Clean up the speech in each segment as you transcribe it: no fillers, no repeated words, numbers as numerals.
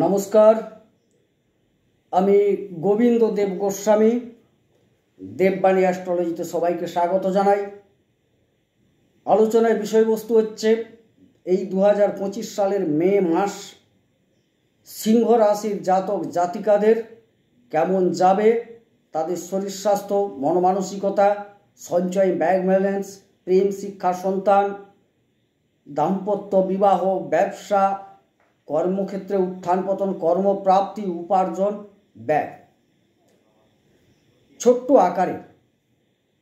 নমস্কার, আমি গোবিন্দ দেব গোস্বামী। দেববাণী অ্যাস্ট্রোলজিতে সবাইকে স্বাগত জানাই। আলোচনার বিষয়বস্তু হচ্ছে এই 2025 সালের মে মাস সিংহ রাশির জাতক জাতিকাদের কেমন যাবে, তাদের শরীর স্বাস্থ্য, মন মানসিকতা, সঞ্চয়, ব্যাংক ব্যালেন্স, প্রেম, শিক্ষা, সন্তান, দাম্পত্য, বিবাহ, ব্যবসা, কর্মক্ষেত্রে উত্থান পতন, কর্মপ্রাপ্তি, উপার্জন, ব্যয়। ছোট্ট আকারে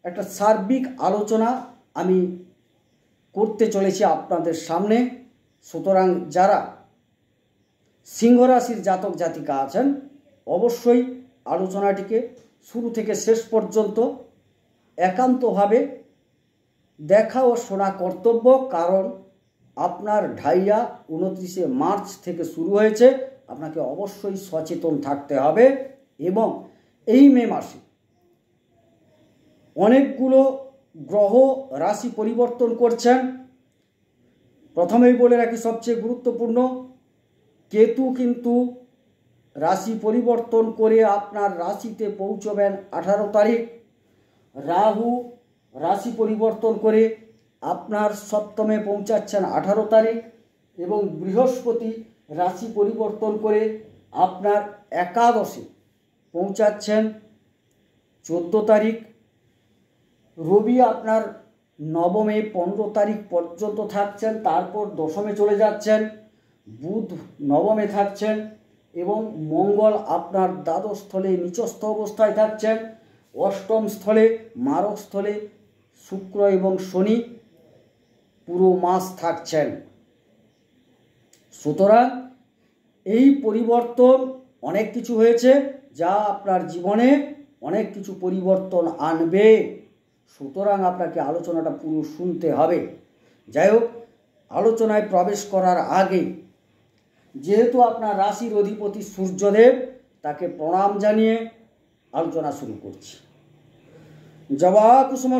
একটা সার্বিক আলোচনা আমি করতে চলেছি আপনাদের সামনে। সুতরাং যারা সিংহ রাশির জাতক জাতিকা আছেন অবশ্যই আলোচনাটিকে শুরু থেকে শেষ পর্যন্ত একান্তভাবে দেখা ও শোনা কর্তব্য। কারণ আপনার ঢাইয়া 29শে মার্চ থেকে শুরু হয়েছে, আপনাকে অবশ্যই সচেতন থাকতে হবে। এবং এই মে মাসে অনেকগুলো গ্রহ রাশি পরিবর্তন করছেন। প্রথমেই বলে রাখি, সবচেয়ে গুরুত্বপূর্ণ, কেতু কিন্তু রাশি পরিবর্তন করে আপনার রাশিতে পৌঁছবেন 18 তারিখ। রাহু রাশি পরিবর্তন করে আপনার সপ্তমে পৌঁছাচ্ছেন 18 তারিখ এবং বৃহস্পতি রাশি পরিবর্তন করে আপনার একাদশে পৌঁছাচ্ছেন 14 তারিখ। রবি আপনার নবমে 15 তারিখ পর্যন্ত থাকছেন, তারপর দশমে চলে যাচ্ছেন। বুধ নবমে থাকছেন এবং মঙ্গল আপনার দ্বাদশ স্থলে নিচস্থ অবস্থায় থাকছেন। অষ্টম স্থলে মারক স্থলে শুক্র এবং শনি পুরো মাস থাকছেন। সুতরাং এই পরিবর্তন অনেক কিছু হয়েছে যা আপনার জীবনে অনেক কিছু পরিবর্তন আনবে। সুতরাং আপনাকে আলোচনাটা পুরো শুনতে হবে। যাই হোক, আলোচনায় প্রবেশ করার আগে যেহেতু আপনার রাশির অধিপতি সূর্যদেব, তাকে প্রণাম জানিয়ে আলোচনা শুরু করছি। জবা কুসুম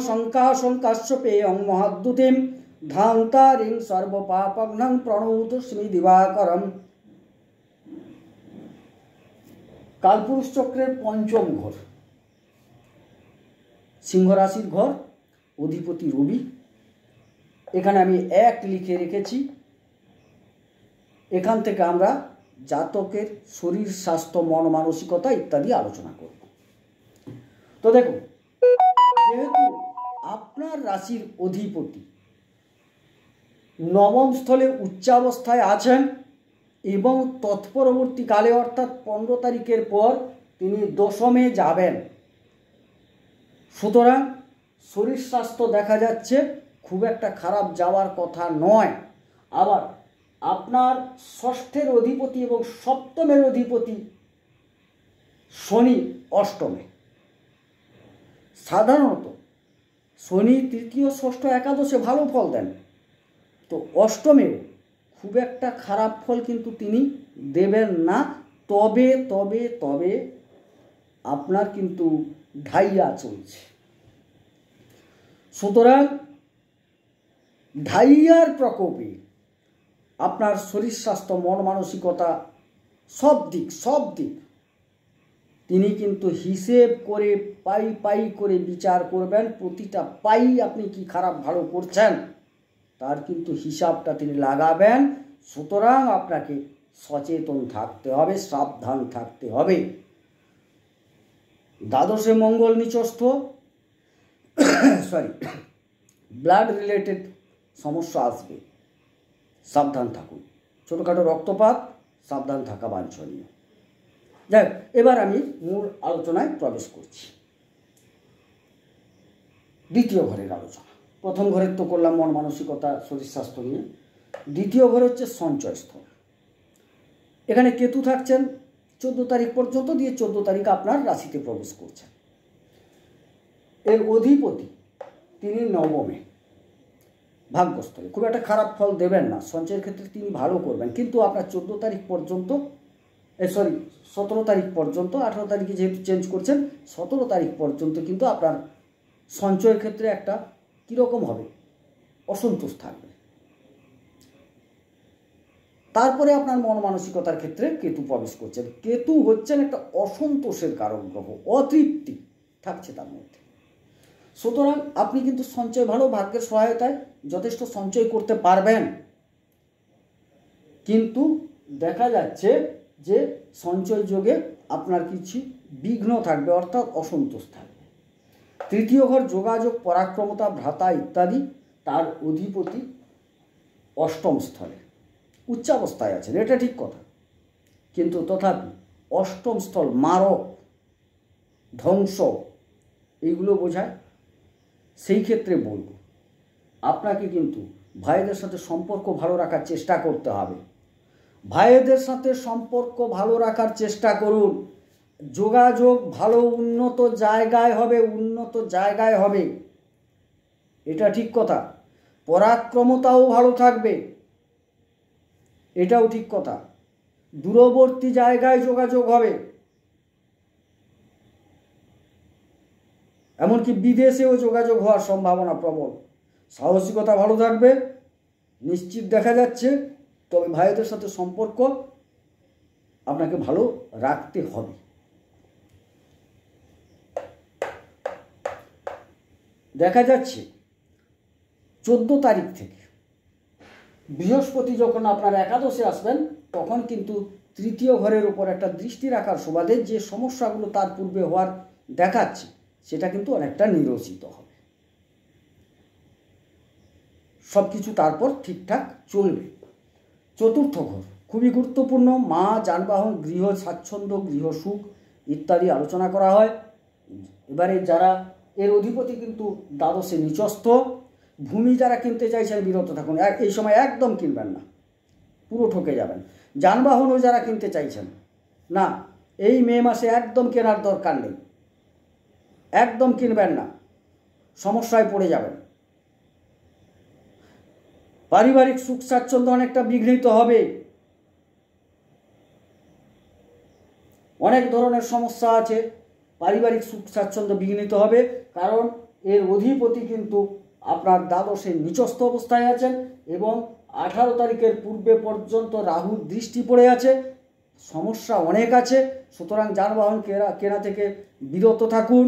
শঙ্কাশ্যপেয়ং মহাদ্যুতিম ধান্তারিং সর্বপাপঘ্নং প্রণৌতস্মি দিবাকরম। কালপুরুষ চক্রের পঞ্চম ঘর, সিংহ রাশির ঘর, অধিপতি রবি। এখানে আমি 1 লিখে রেখেছি। এখান থেকে আমরা জাতকের শরীর স্বাস্থ্য, মন মানসিকতা ইত্যাদি আলোচনা করব। তো দেখুন, যেহেতু আপনার রাশির অধিপতি নবম স্থলে উচ্চাবস্থায় আছেন এবং তৎপরবর্তীকালে অর্থাৎ 15 তারিখের পর তিনি দশমে যাবেন, সুতরাং শরীর স্বাস্থ্য দেখা যাচ্ছে খুব একটা খারাপ যাওয়ার কথা নয়। আবার আপনার ষষ্ঠের অধিপতি এবং সপ্তমের অধিপতি শনি অষ্টমে। সাধারণত শনি তৃতীয়, ষষ্ঠ, একাদশে ভালো ফল দেন, তো অষ্টমেও খুব একটা খারাপ ফল কিন্তু তিনি দেবেন না। তবে তবে তবে আপনার কিন্তু ঢাইয়া চলছে। সুতরাং ঢাইয়ার প্রকোপে আপনার শরীর স্বাস্থ্য, মন মানসিকতা সব দিক তিনি কিন্তু হিসেব করে পাই করে বিচার করবেন। প্রতিটা পাই আপনি কি খারাপ ভালো করছেন তার কিন্তু হিসাবটা তিনি লাগাবেন। সুতরাং আপনাকে সচেতন থাকতে হবে, সাবধান থাকতে হবে। দ্বাদশে মঙ্গল নিচস্থ, ব্লাড রিলেটেড সমস্যা আসবে, সাবধান থাকুন। ছোটোখাটো রক্তপাত, সাবধান থাকা বাঞ্ছনীয়। যাই, এবার আমি মূল আলোচনায় প্রবেশ করছি। দ্বিতীয় ঘরের আলোচনা। প্রথম ঘরের তো করলাম মন মানসিকতা, শরীর স্বাস্থ্য নিয়ে। দ্বিতীয় ঘর হচ্ছে সঞ্চয়স্থল। এখানে কেতু থাকছেন 14 তারিখ পর্যন্ত, দিয়ে 14 তারিখ আপনার রাশিতে প্রবেশ করছেন। এর অধিপতি তিনি নবমে ভাগ্যস্থলে। খুব একটা খারাপ ফল দেবেন না, সঞ্চয়ের ক্ষেত্রে তিনি ভালো করবেন, কিন্তু আপনার 14 তারিখ পর্যন্ত 17 তারিখ পর্যন্ত, 18 তারিখে যেহেতু চেঞ্জ করছেন, 17 তারিখ পর্যন্ত কিন্তু আপনার সঞ্চয়ের ক্ষেত্রে একটা কীরকম হবে, অসন্তোষ থাকবে। তারপরে আপনার মন মানসিকতার ক্ষেত্রে কেতু প্রবেশ করছেন। কেতু হচ্ছেন একটা অসন্তোষের কারক গ্রহ, অতৃপ্তি থাকছে তার মধ্যে। সুতরাং আপনি কিন্তু সঞ্চয় ভালো, ভাগ্যের সহায়তায় যথেষ্ট সঞ্চয় করতে পারবেন, কিন্তু দেখা যাচ্ছে যে সঞ্চয় যোগে আপনার কিছু বিঘ্ন থাকবে, অর্থাৎ অসন্তোষ থাকবে। তৃতীয় ঘর যোগাযোগ, পরাক্রমতা, ভ্রাতা ইত্যাদি, তার অধিপতি অষ্টম স্থলে উচ্চাবস্থায় আছেন, এটা ঠিক কথা, কিন্তু তথাপি অষ্টম স্থল মারক, ধ্বংস, এইগুলো বোঝায়। সেই ক্ষেত্রে বলব আপনাকে কিন্তু ভাইদের সাথে সম্পর্ক ভালো রাখার চেষ্টা করতে হবে। ভাইদের সাথে সম্পর্ক ভালো রাখার চেষ্টা করুন। যোগাযোগ ভালো, উন্নত জায়গায় হবে, এটা ঠিক কথা। পরাক্রমতাও ভালো থাকবে, এটাও ঠিক কথা। দূরবর্তী জায়গায় যোগাযোগ হবে, এমনকি বিদেশেও যোগাযোগ হওয়ার সম্ভাবনা প্রবল। সাহসিকতা ভালো থাকবে নিশ্চিত দেখা যাচ্ছে, তবে ভাইদের সাথে সম্পর্ক আপনাকে ভালো রাখতে হবে। দেখা যাচ্ছে 14 তারিখ থেকে বৃহস্পতি যখন আপনার একাদশে আসবেন, তখন কিন্তু তৃতীয় ঘরের উপর একটা দৃষ্টি রাখার সুবাদে যে সমস্যাগুলো তার পূর্বে হওয়ার দেখাচ্ছে, সেটা কিন্তু অনেকটা নিরসিত হবে। সব কিছু তারপর ঠিকঠাক চলবে। চতুর্থ ঘর খুবই গুরুত্বপূর্ণ। মা, যানবাহন, গৃহ স্বাচ্ছন্দ্য, গৃহ সুখ ইত্যাদি আলোচনা করা হয়। এবারে যারা এর অধিপতি কিন্তু দ্বাদশে নিচস্থ, ভূমি যারা কিনতে চাইছেন বিরত থাকুন, এই সময় একদম কিনবেন না, পুরো ঠকে যাবেন। যানবাহনও যারা কিনতে চাইছেন না, এই মে মাসে একদম কেনার দরকার নেই, একদম কিনবেন না, সমস্যায় পড়ে যাবেন। পারিবারিক সুখ স্বাচ্ছন্দ্য অনেকটা বিঘ্নিত হবে, অনেক ধরনের সমস্যা আছে, পারিবারিক সুখ স্বাচ্ছন্দ্য বিঘ্নিত হবে, কারণ এর অধিপতি কিন্তু আপনার দ্বাদশে নিচস্থ অবস্থায় আছেন এবং 18 তারিখের পূর্বে পর্যন্ত রাহুর দৃষ্টি পড়ে আছে, সমস্যা অনেক আছে। সুতরাং যানবাহন কেনা থেকে বিরত থাকুন।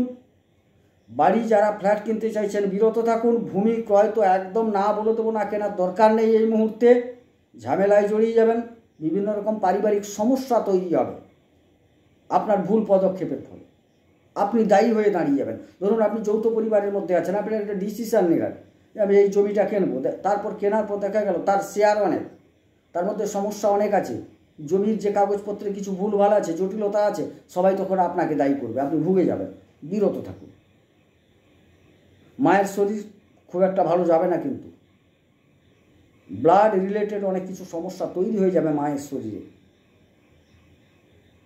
বাড়ি যারা ফ্ল্যাট কিনতে চাইছেন বিরত থাকুন। ভূমি ক্রয় তো একদম না বলে দেবো না, কেনার দরকার নেই, এই মুহূর্তে ঝামেলায় জড়িয়ে যাবেন, বিভিন্ন রকম পারিবারিক সমস্যা তৈরি হবে আপনার ভুল পদক্ষেপের ফলে, আপনি দায়ী হয়ে দাঁড়িয়ে যাবেন। ধরুন আপনি যৌথ পরিবারের মধ্যে আছেন, আপনি একটা ডিসিশান নিলেন আমি এই জমিটা কিনবো, তারপর কেনার পর দেখা গেল তার শেয়ার অনেক, তার মধ্যে সমস্যা অনেক আছে, জমির যে কাগজপত্রে কিছু ভুলভাল আছে, জটিলতা আছে, সবাই তখন আপনাকে দায়ী করবে, আপনি ভুগে যাবেন। বিরত থাকুন। মায়ের শরীর খুব একটা ভালো যাবে না, কিন্তু ব্লাড রিলেটেড অনেক কিছু সমস্যা তৈরি হয়ে যাবে মায়ের শরীরে,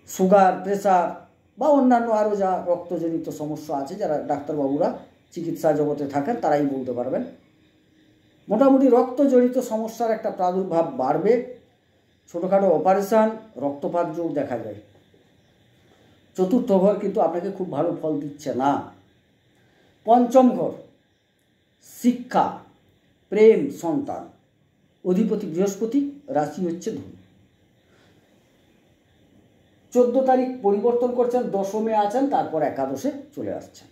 সুগার, প্রেসার বা অন্যান্য আরও যা রক্তজনিত সমস্যা আছে, যারা ডাক্তারবাবুরা চিকিৎসা জগতে থাকেন তারাই বলতে পারবেন। মোটামুটি রক্তজনিত সমস্যার একটা প্রাদুর্ভাব বাড়বে, ছোটোখাটো অপারেশান, রক্তপাত যোগ দেখা যায়। চতুর্থ ঘর কিন্তু আপনাকে খুব ভালো ফল দিচ্ছে না। পঞ্চম ঘর শিক্ষা, প্রেম, সন্তান, অধিপতি বৃহস্পতি, রাশি হচ্ছে ধনু। 14 তারিখ পরিবর্তন করছেন, দশমে আছেন, তারপর একাদশে চলে আসছেন।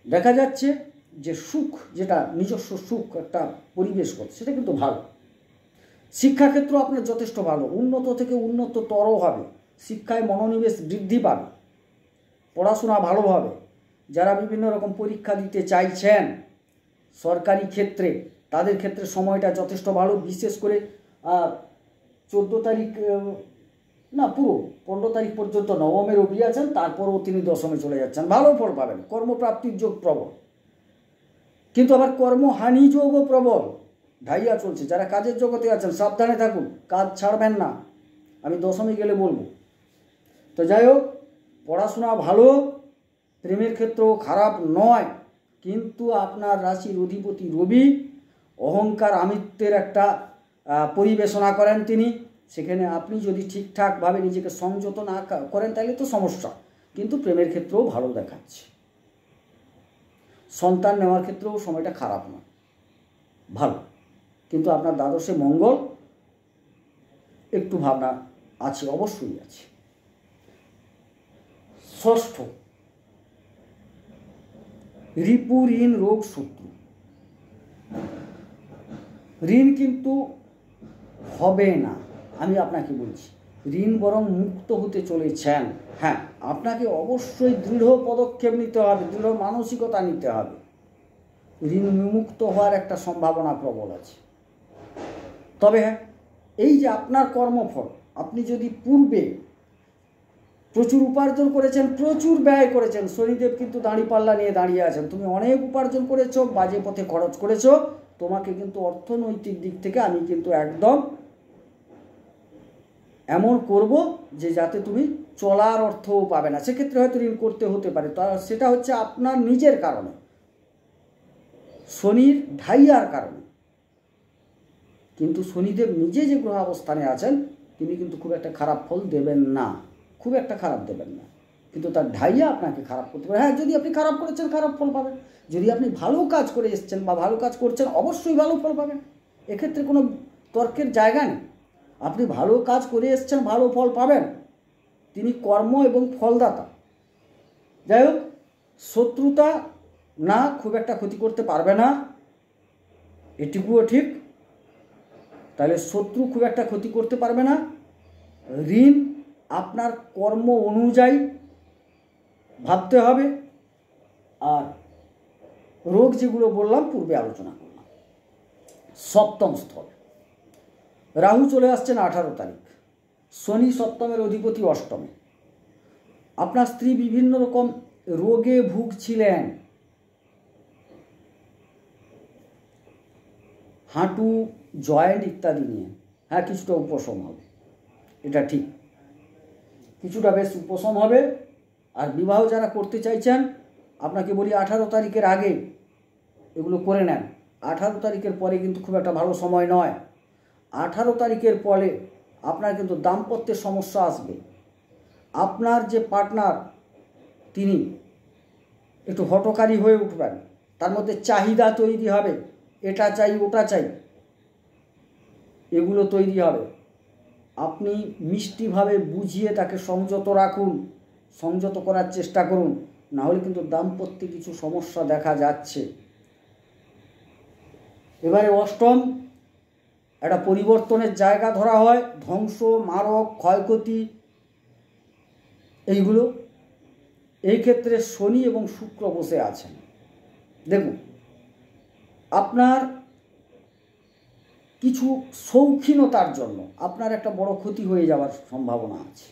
দেখা যাচ্ছে যে সুখ, যেটা নিজস্ব সুখ একটা পরিবেশ করছে, সেটা কিন্তু ভালো। শিক্ষাক্ষেত্র আপনার যথেষ্ট ভালো, উন্নত থেকে উন্নততর হবে, শিক্ষায় মনোনিবেশ বৃদ্ধি পাবে, পড়াশোনা ভালো হবে। যারা বিভিন্ন রকম পরীক্ষা দিতে চাইছেন সরকারি ক্ষেত্রে, তাদের ক্ষেত্রে সময়টা যথেষ্ট ভালো। বিশেষ করে 14 তারিখ না, পুরো 15 তারিখ পর্যন্ত নবমে রবি আছেন, তারপরও তিনি দশমে চলে যাচ্ছেন, ভালো ফল পাবেন। কর্মপ্রাপ্তির যোগ প্রবল, কিন্তু আবার কর্মহানি যোগও প্রবল, ঢাইয়া চলছে। যারা কাজের জগতে আছেন সাবধানে থাকুন, কাজ ছাড়বেন না, আমি দশমে গেলে বলবো। তো যাই হোক, পড়াশোনা ভালো, প্রেমের ক্ষেত্রেও খারাপ নয়, কিন্তু আপনার রাশির অধিপতি রবি অহংকার আমিত্বের একটা পরিবেশনা করেন তিনি, সেখানে আপনি যদি ঠিকঠাকভাবে নিজেকে সংযত না করেন তাহলে তো সমস্যা। কিন্তু প্রেমের ক্ষেত্রেও ভালো দেখাচ্ছে, সন্তান নেওয়ার ক্ষেত্রেও সময়টা খারাপ না, ভালো। কিন্তু আপনার দ্বাদশে মঙ্গল, একটু ভাবনা আছে, অবশ্যই আছে। ষষ্ঠ, রিপু, ঋণ, রোগ, শত্রু। ঋণ কিন্তু হবে না, আমি আপনাকে বলছি। ঋণ বরং মুক্ত হতে চলেছেন। হ্যাঁ, আপনাকে অবশ্যই দৃঢ় পদক্ষেপ নিতে হবে, দৃঢ় মানসিকতা নিতে হবে। ঋণ বিমুক্ত হওয়ার একটা সম্ভাবনা প্রবল আছে। তবে হ্যাঁ, এই যে আপনার কর্মফল, আপনি যদি পূর্বে প্রচুর উপার্জন করেছেন, প্রচুর ব্যয় করেছেন, শনিদেব কিন্তু দাঁড়িপাল্লা নিয়ে দাঁড়িয়ে আছেন। তুমি অনেক উপার্জন করেছো, বাজে পথে খরচ করেছো, তোমাকে কিন্তু অর্থনৈতিক দিক থেকে আমি কিন্তু একদম এমন করব যে যাতে তুমি চলার অর্থও পাবে না। সেক্ষেত্রে হয়তো ঋণ করতে হতে পারে, তা সেটা হচ্ছে আপনার নিজের কারণে, শনির ঢাইয়ার কারণে। কিন্তু শনিদেব নিজে যে গ্রহ অবস্থানে আছেন, তিনি কিন্তু খুব একটা খারাপ ফল দেবেন না, খুব একটা খারাপ দেবেন না। কিন্তু তার ঢাইয়া আপনাকে খারাপ করতে পারে। হ্যাঁ, যদি আপনি খারাপ করেছেন খারাপ ফল পাবেন, যদি আপনি ভালো কাজ করে এসেছেন বা ভালো কাজ করছেন অবশ্যই ভালো ফল পাবেন। এক্ষেত্রে কোনো তর্কের জায়গা নেই। আপনি ভালো কাজ করে এসেছেন, ভালো ফল পাবেন। তিনি কর্ম এবং ফলদাতা। যাই হোক, শত্রুতা না, খুব একটা ক্ষতি করতে পারবে না, এটুকুও ঠিক। তাহলে শত্রু খুব একটা ক্ষতি করতে পারবে না। ঋণ আপনার কর্ম অনুযায়ী ভাবতে হবে। আর রোগ যেগুলো বললাম পূর্বে আলোচনা করলাম। সপ্তম স্থল, রাহু চলে আসছেন 18 তারিখ, শনি সপ্তমের অধিপতি অষ্টমে। আপনার স্ত্রী বিভিন্ন রকম রোগে ভুগছিলেন, হাঁটু, জয়েন্ট ইত্যাদি নিয়ে। হ্যাঁ, কিছুটা উপশম হবে, এটা ঠিক, কিছুটা বেশ উপশম হবে। আর বিবাহ যারা করতে চাইছেন, আপনাকে বলি 18 তারিখের আগে এগুলো করে নেন। 18 তারিখের পরে কিন্তু খুব একটা ভালো সময় নয়। 18 তারিখের পরে আপনার কিন্তু দাম্পত্যের সমস্যা আসবে। আপনার যে পার্টনার, তিনি একটু হঠকারী হয়ে উঠবেন, তার মধ্যে চাহিদা তৈরি হবে, এটা চাই ওটা চাই, এগুলো তৈরি হবে। আপনি মিষ্টিভাবে বুঝিয়ে তাকে সংযত রাখুন, সংযত করার চেষ্টা করুন, না হলে কিন্তু দাম্পত্যে কিছু সমস্যা দেখা যাচ্ছে। এবারে অষ্টম, একটা পরিবর্তনের জায়গা ধরা হয়, ধ্বংস, মারক, ক্ষয়ক্ষতি, এইগুলো। এই ক্ষেত্রে শনি এবং শুক্র বসে আছেন। দেখুন, আপনার কিছু শৌখিনতার জন্য আপনার একটা বড় ক্ষতি হয়ে যাওয়ার সম্ভাবনা আছে।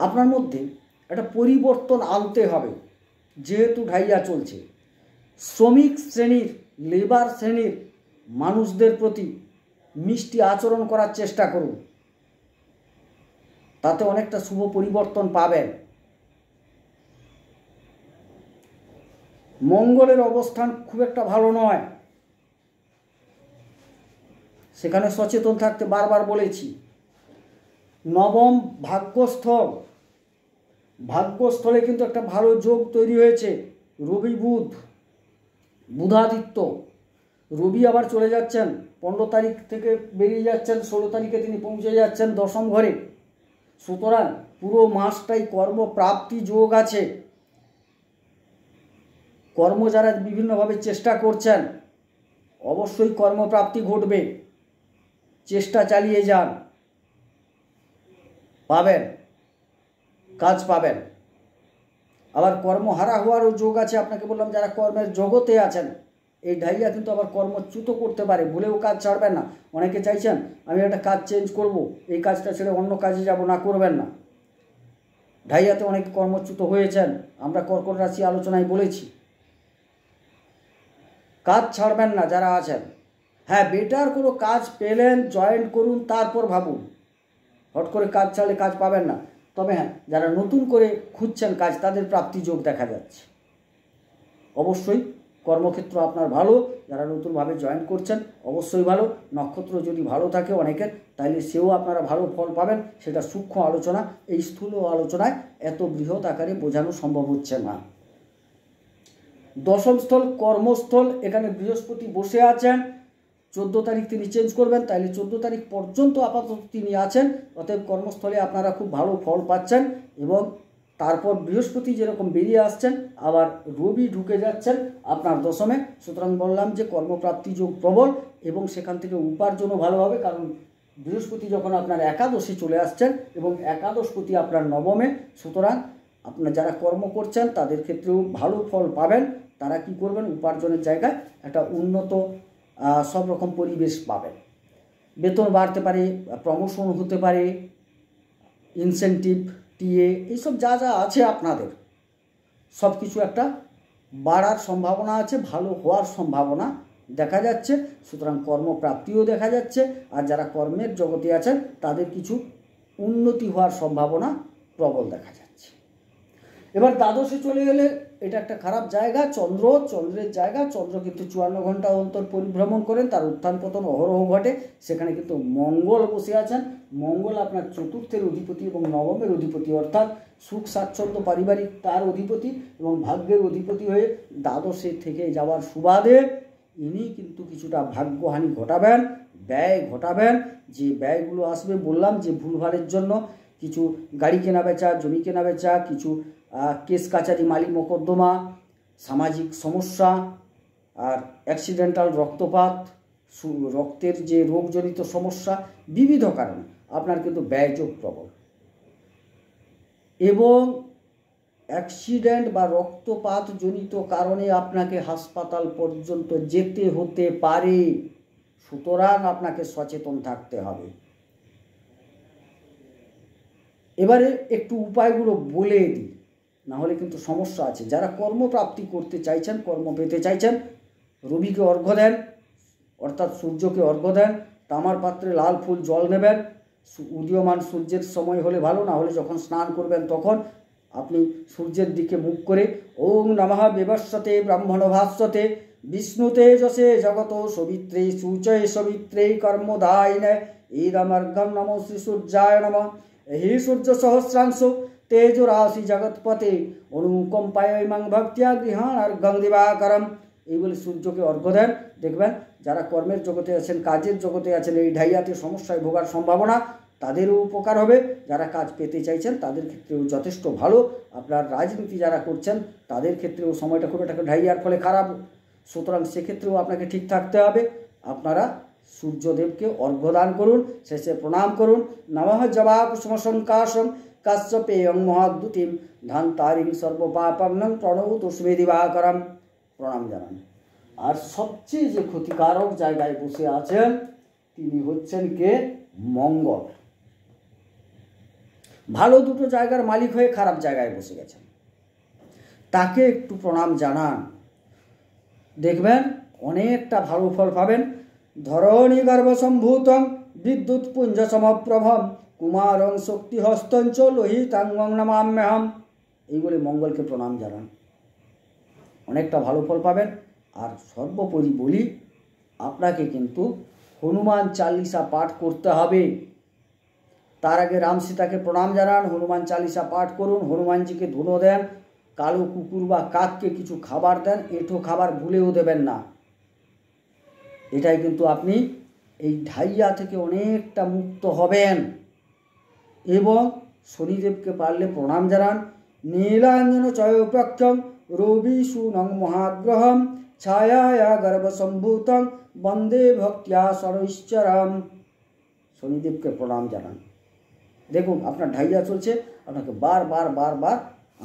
আপনার মধ্যে একটা পরিবর্তন আনতে হবে, যেহেতু ঢাইয়া চলছে। শ্রমিক শ্রেণীর, লেবার শ্রেণীর মানুষদের প্রতি মিষ্টি আচরণ করার চেষ্টা করুন, তাতে অনেকটা শুভ পরিবর্তন পাবেন। মঙ্গলের অবস্থান খুব একটা ভালো নয়, সেখানে সচেতন থাকতে বারবার বলেছি। নবম, ভাগ্যস্থল, ভাগ্যস্থলে কিন্তু একটা ভালো যোগ তৈরি হয়েছে, রবি বুধ, বুধাদিত্য। রবি আবার চলে যাচ্ছেন 15 তারিখ থেকে, বেরিয়ে যাচ্ছেন 16 তারিখে তিনি পৌঁছে যাচ্ছেন দশম ঘরে। সুতরাং পুরো মাসটাই কর্মপ্রাপ্তি যোগ আছে। কর্ম যারা বিভিন্নভাবে চেষ্টা করছেন, অবশ্যই কর্মপ্রাপ্তি ঘটবে, চেষ্টা চালিয়ে যান, পাবেন, কাজ পাবেন। আবার কর্মহারা হওয়ারও যোগ আছে। আপনাকে বললাম, যারা কর্মের জগতে আছেন, এই ঢাইয়া কিন্তু আবার কর্মচ্যুত করতে পারে, ভুলেও কাজ ছাড়বেন না। অনেকে চাইছেন আমি একটা কাজ চেঞ্জ করব, এই কাজটা ছেড়ে অন্য কাজে যাব, না, করবেন না। ঢাইয়াতে অনেকে কর্মচ্যুত হয়েছেন, আমরা কর্কট রাশি আলোচনায় বলেছি। কাজ ছাড়বেন না যারা আছেন। হ্যাঁ, বেটার কোনো কাজ পেলেন, জয়েন করুন, তারপর ভাবুন। হট করে কাজ ছাড়লে কাজ পাবেন না। তবে হ্যাঁ, যারা নতুন করে খুঁজছেন কাজ, তাদের প্রাপ্তি যোগ দেখা যাচ্ছে। অবশ্যই কর্মক্ষেত্র আপনার ভালো, যারা নতুনভাবে জয়েন করছেন অবশ্যই ভালো। নক্ষত্র যদি ভালো থাকে অনেকের, তাহলে সেও আপনারা ভালো ফল পাবেন। সেটা সূক্ষ্ম আলোচনা, এই স্থূল আলোচনায় এত বৃহৎ আকারে বোঝানো সম্ভব হচ্ছে না। দশম স্থল কর্মস্থল, এখানে বৃহস্পতি বসে আছেন। 14 তারিখ তিনি চেঞ্জ করবেন, তাইলে 14 তারিখ পর্যন্ত আপাতত তিনি আছেন। অতএব কর্মস্থলে আপনারা খুব ভালো ফল পাচ্ছেন। এবং তারপর বৃহস্পতি যেরকম বেরিয়ে আসছেন, আবার রবি ঢুকে যাচ্ছেন আপনার দশমে। সুতরাং বললাম যে কর্মপ্রাপ্তি যোগ প্রবল, এবং সেখান থেকে উপার্জনও ভালো হবে। কারণ বৃহস্পতি যখন আপনার একাদশে চলে আসছেন এবং একাদশপতি আপনার নবমে, সুতরাং আপনার যারা কর্ম করছেন তাদের ক্ষেত্রেও ভালো ফল পাবেন। তারা কি করবেন, উপার্জনের জায়গায় একটা উন্নত সব রকম পরিবেশ পাবেন। বেতন বাড়তে পারে, প্রমোশন হতে পারে, ইনসেন্টিভ, টিএ, এইসব যা যা আছে আপনাদের সব কিছু একটা বাড়ার সম্ভাবনা আছে, ভালো হওয়ার সম্ভাবনা দেখা যাচ্ছে। সুতরাং কর্মপ্রাপ্তিও দেখা যাচ্ছে। আর যারা কর্মের জগতে আছেন তাদের কিছু উন্নতি হওয়ার সম্ভাবনা প্রবল দেখা যাচ্ছে। এবার দ্বাদশে চলে গেলে এটা একটা খারাপ জায়গা, চন্দ্রের জায়গা। চন্দ্র কিন্তু 54 ঘন্টা অন্তর পরিভ্রমণ করেন, তার উত্থান পতন অহরহ ঘটে। সেখানে কিন্তু মঙ্গল বসে আছেন। মঙ্গল আপনার চতুর্থের অধিপতি এবং নবমের অধিপতি, অর্থাৎ সুখ স্বাচ্ছন্দ্য পারিবারিক তার অধিপতি এবং ভাগ্যের অধিপতি হয়ে দ্বাদশে থেকে যাওয়ার সুবাদে ইনি কিন্তু কিছুটা ভাগ্যহানি ঘটাবেন, ব্যয় ঘটাবেন। যে ব্যয়গুলো আসবে বললাম যে ভুলভালের জন্য, কিছু গাড়ি কেনা বেচা, জমি কেনা বেচা, কিছু কেস কাচারি, মালি মোকদ্দমা, সামাজিক সমস্যা, আর অ্যাক্সিডেন্টাল রক্তপাত, রক্তের যে রোগজনিত সমস্যা, বিবিধ কারণে আপনার কিন্তু ব্যয়যোগ প্রবল। এবং অ্যাক্সিডেন্ট বা রক্তপাত জনিত কারণে আপনাকে হাসপাতাল পর্যন্ত যেতে হতে পারে। সুতরাং আপনাকে সচেতন থাকতে হবে। এবারে একটু উপায়গুলো বলে দিই, না হলে কিন্তু সমস্যা আছে। যারা কর্মপ্রাপ্তি করতে চাইছেন, কর্ম পেতে চাইছেন, রবিকে অর্ঘ্য দেন, অর্থাৎ সূর্যকে অর্ঘ্য দেন। তামার পাত্রে লাল ফুল জল নেবেন। উদীয়মান সূর্যের সময় হলে ভালো, না হলে যখন স্নান করবেন তখন আপনি সূর্যের দিকে মুখ করে ওম নমঃ বিবস্বতে ব্রাহ্মণ ভাস্বতে বিষ্ণুতে যশে জগত সবিত্রে সূচয়ে সবিত্রে কর্মদায়িনে ঈদমর্ঘম নমো শ্রী সূর্যায় নমঃ। হি সূর্য সহস্রাংশ তেজ রাশি জগৎপতে অনুকম্পায় ইমাং ভক্তিয়া গৃহাণর্ঘং দিবাকরম। এই বলে সূর্যকে অর্ঘ্য দেন। দেখবেন যারা কর্মের জগতে আছেন, কাজের জগতে আছেন, এই ঢাইয়াতে সমস্যায় ভোগার সম্ভাবনা, তাদেরও উপকার হবে। যারা কাজ পেতে চাইছেন তাদের ক্ষেত্রেও যথেষ্ট ভালো। আপনার রাজনীতি যারা করছেন তাদের ক্ষেত্রেও সময়টা খুব একটা ঢাইয়ার ফলে খারাপ। সুতরাং সেক্ষেত্রেও আপনাকে ঠিক থাকতে হবে। আপনারা সূর্যদেবকে অর্ঘ্য দান করুন, শেষে প্রণাম করুন। নমঃ জবা কুসুম সংকাশম কাশ্যপেয়ং মহাদ্যুতিম ধান্তারিং সর্বপাপং প্রণৌতুষ্মে দিবাকরম। প্রণাম জানান। আর সবচেয়ে যে ক্ষতিকারক জায়গায় বসে আছেন তিনি হচ্ছেন কে? মঙ্গল। ভালো দুটো জায়গার মালিক হয়ে খারাপ জায়গায় বসে গেছেন, তাকে একটু প্রণাম জানান। দেখবেন অনেকটা ভালো ফল পাবেন। ধরণী গর্ভসম্ভূতং বিদ্যুৎ পুঞ্জ সমপ্রভম কুমারং শক্তি হস্তঞ্চ লোহিতাঙ্গং নমাম্যহম। এই বলে মঙ্গলকে প্রণাম জানান, অনেকটা ভালো ফল পাবেন। আর সর্বোপরি বলি, আপনাকে কিন্তু হনুমান চালিসা পাঠ করতে হবে। তার আগে রাম সীতাকে প্রণাম জানান, হনুমান চালিসা পাঠ করুন, হনুমানজিকে ধুনো দেন, কালো কুকুর বা কাককে কিছু খাবার দেন, এঁঠো খাবার ভুলেও দেবেন না। এটাই কিন্তু আপনি এই ঢাইয়া থেকে অনেকটা মুক্ত হবেন। এবং শনিদেবকে পারলে প্রণাম জানান। নীলাঞ্জন চয়প্রক্ষম রবি সুনং মহাগ্রহম ছায়া গর্ভসম্ভূতং বন্দে ভক্তিয়া সরৈশ্চরম। শনিদেবকে প্রণাম জানান। দেখুন আপনার ঢাইয়া চলছে, আপনাকে বারবার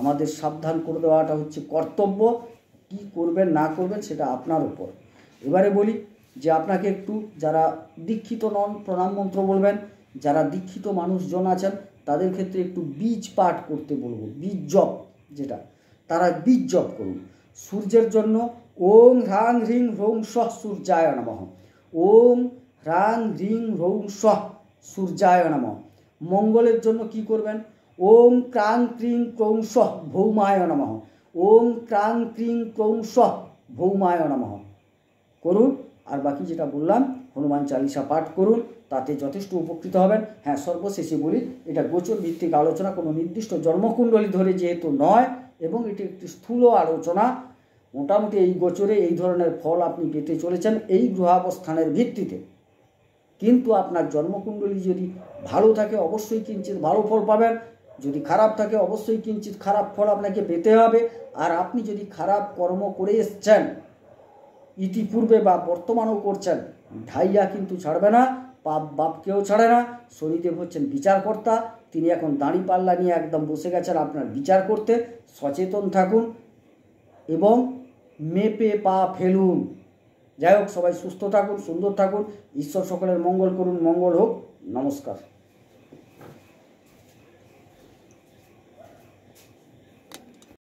আমাদের সাবধান করে দেওয়াটা হচ্ছে কর্তব্য। কি করবেন না করবেন সেটা আপনার উপর। এবারে বলি যে আপনাকে একটু, যারা দীক্ষিত নন প্রণাম মন্ত্র বলবেন, যারা দীক্ষিত মানুষজন আছেন তাদের ক্ষেত্রে একটু বীজ পাঠ করতে বলবো। বীজ জপ যেটা, তারা বীজ জপ করুন। সূর্যের জন্য ওম হ্রাং হ্রিং হ্রৌং স্বঃ সূর্যায় নমঃ। ওম হ্রাং হ্রিং হ্রৌং স্বঃ সূর্যায় নমঃ। মঙ্গলের জন্য কি করবেন? ওম ক্রাং ক্রিং ক্রৌং স্বঃ ভৌমায় নমঃ। ওম ক্রাং ক্রিং ক্রৌং স্বঃ ভৌমায় নমঃ করুন। আর বাকি যেটা বললাম হনুমান চালিসা পাঠ করুন, তাতে যথেষ্ট উপকৃত হবেন। হ্যাঁ, সর্বশেষে বলি, এটা গোচর ভিত্তিক আলোচনা, কোনো নির্দিষ্ট জন্মকুণ্ডলী ধরে যেহেতু নয়, এবং এটি একটি স্থূল আলোচনা। মোটামুটি এই গোচরে এই ধরনের ফল আপনি পেতে চলেছেন এই গ্রহাবস্থানের ভিত্তিতে। কিন্তু আপনার জন্মকুণ্ডলী যদি ভালো থাকে অবশ্যই কিঞ্চিত ভালো ফল পাবেন, যদি খারাপ থাকে অবশ্যই কিঞ্চিত খারাপ ফল আপনাকে পেতে হবে। আর আপনি যদি খারাপ কর্ম করে এসছেন ইতিপূর্বে বা বর্তমানেও করছেন, ঢাইয়া কিন্তু ছাড়বে না, পাপ বাপকেও ছাড়ে না। শনিদেব হচ্ছেন বিচারকর্তা, তিনি এখন দাঁড়িপাল্লা নিয়ে একদম বসে গেছেন আপনার বিচার করতে। সচেতন থাকুন এবং মেপে পা ফেলুন। যাই হোক, সবাই সুস্থ থাকুন, সুন্দর থাকুন, ঈশ্বর সকলের মঙ্গল করুন, মঙ্গল হোক। নমস্কার।